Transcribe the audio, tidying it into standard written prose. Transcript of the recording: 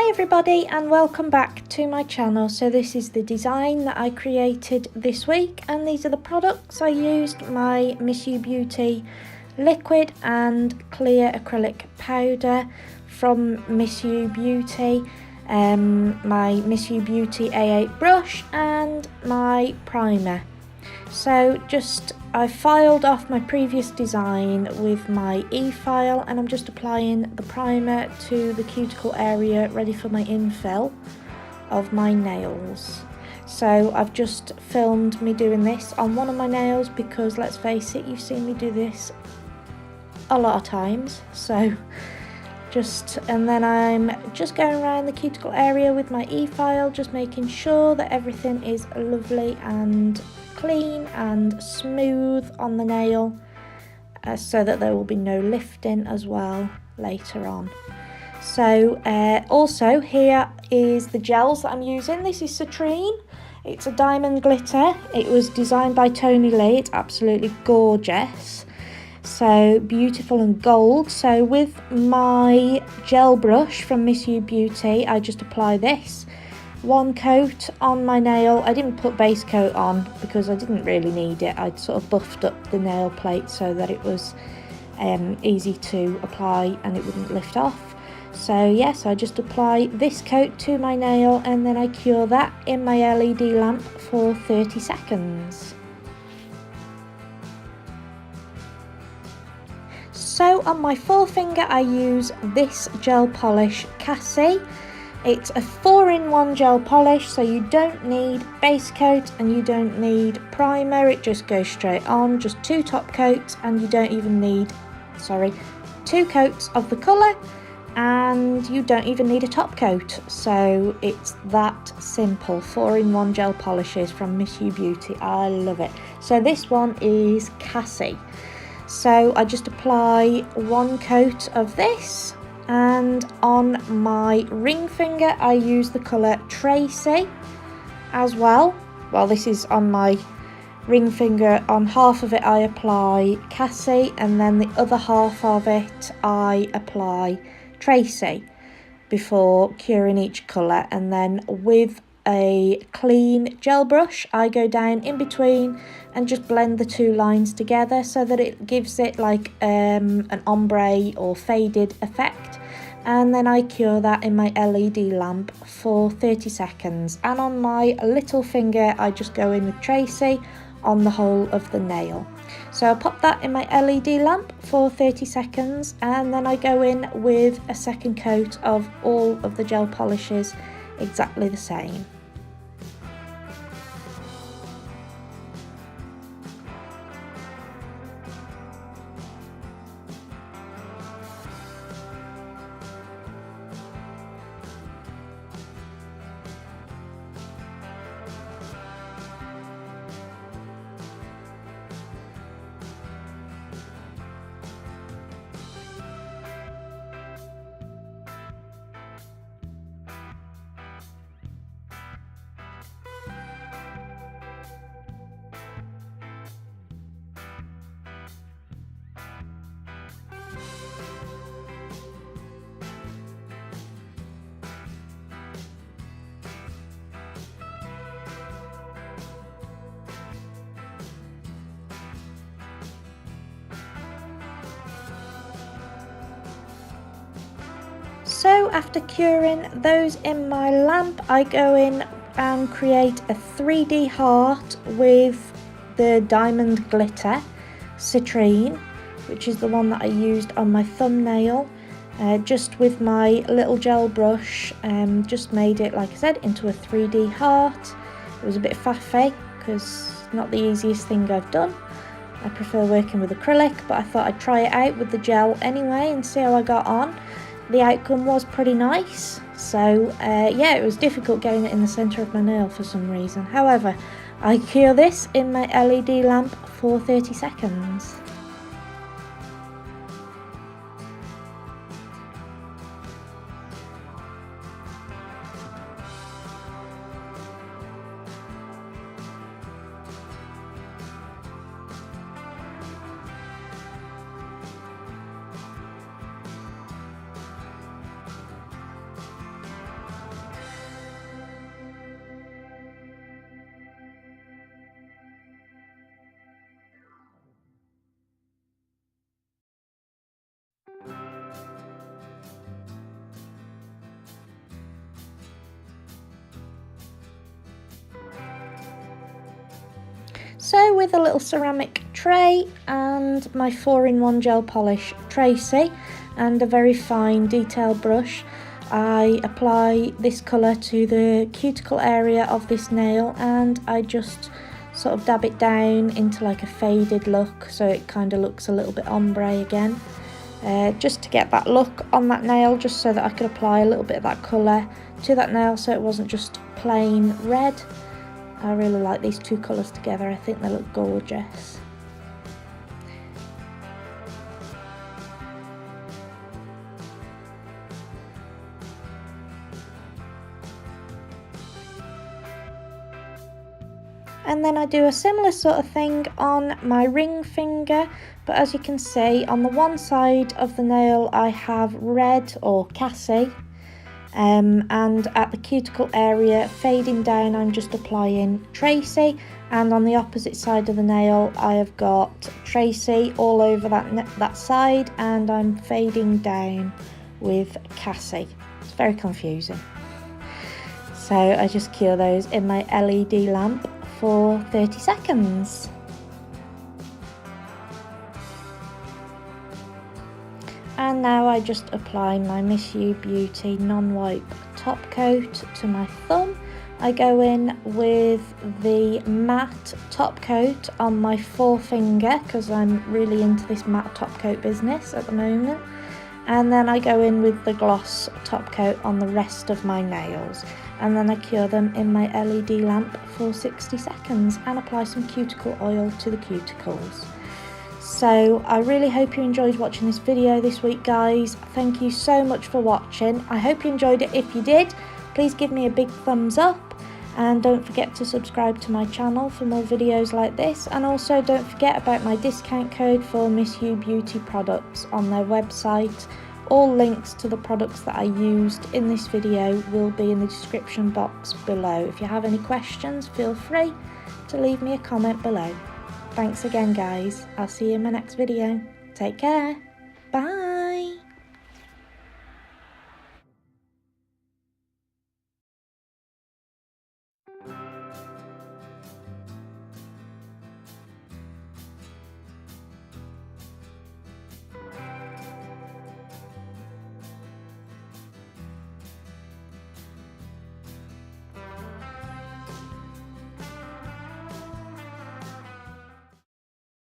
Hi everybody and welcome back to my channel. So this is the design that I created this week and these are the products I used. My Miss You Beauty liquid and clear acrylic powder from Miss You Beauty, my Miss You Beauty A8 brush and my primer. So I filed off my previous design with my e-file and I'm just applying the primer to the cuticle area ready for my infill of my nails. So I've just filmed me doing this on one of my nails because let's face it, you've seen me do this a lot of times. And then I'm just going around the cuticle area with my e-file, just making sure that everything is lovely and clean and smooth on the nail, so that there will be no lifting as well later on. So also here is the gels that I'm using. This is Citrine. It's a diamond glitter. It was designed by Tony Lee. It's absolutely gorgeous. So beautiful and gold. So with my gel brush from Miss You Beauty, I just apply this one coat on my nail. I didn't put base coat on because I didn't really need it. I'd sort of buffed up the nail plate so that it was easy to apply and it wouldn't lift off. So yes, I just apply this coat to my nail and then I cure that in my LED lamp for 30 seconds. So on my forefinger I use this gel polish Cassie. It's a 4-in-1 gel polish, so you don't need base coat and you don't need primer. It just goes straight on, just 2 top coats, and you don't even need, 2 coats of the colour, and you don't even need a top coat. So it's that simple. 4-in-1 gel polishes from Miss You Beauty. I love it. So this one is Cassie. So I just apply 1 coat of this. And on my ring finger I use the colour Tracy as well. Well, this is on my ring finger. On half of it I apply Cassie and then the other half of it I apply Tracy before curing each colour. And then with a clean gel brush I go down in between and just blend the 2 lines together so that it gives it like an ombre or faded effect, and then I cure that in my LED lamp for 30 seconds. And on my little finger I just go in with Tracy on the whole of the nail. So I pop that in my LED lamp for 30 seconds and then I go in with a second coat of all of the gel polishes exactly the same. So after curing those in my lamp, I go in and create a 3D heart with the diamond glitter Citrine, which is the one that I used on my thumbnail. Just with my little gel brush, just made it, like I said, into a 3D heart. It was a bit faffy because it's not the easiest thing I've done. I prefer working with acrylic, but I thought I'd try it out with the gel anyway and see how I got on. The outcome was pretty nice, so yeah, it was difficult getting it in the centre of my nail for some reason. However, I cure this in my LED lamp for 30 seconds. So with a little ceramic tray and my 4-in-1 gel polish Tracy and a very fine detail brush, I apply this colour to the cuticle area of this nail, and I just sort of dab it down into like a faded look, so it kind of looks a little bit ombre again, just to get that look on that nail, just so that I could apply a little bit of that colour to that nail so it wasn't just plain red. I really like these two colours together, I think they look gorgeous. And then I do a similar sort of thing on my ring finger, but as you can see on the one side of the nail I have red or Cassie, and at the cuticle area fading down I'm just applying Tracy, and on the opposite side of the nail I have got Tracy all over that side, and I'm fading down with Cassie. It's very confusing. So I just cure those in my LED lamp for 30 seconds. And now I just apply my Miss You Beauty non-wipe top coat to my thumb. I go in with the matte top coat on my forefinger because I'm really into this matte top coat business at the moment. And then I go in with the gloss top coat on the rest of my nails. And then I cure them in my LED lamp for 60 seconds and apply some cuticle oil to the cuticles. So I really hope you enjoyed watching this video this week, guys. Thank you so much for watching. I hope you enjoyed it. If you did, please give me a big thumbs up, and don't forget to subscribe to my channel for more videos like this. And also don't forget about my discount code for Miss You Beauty products on their website. All links to the products that I used in this video will be in the description box below. If you have any questions, feel free to leave me a comment below. Thanks again, guys. I'll see you in my next video. Take care. Bye.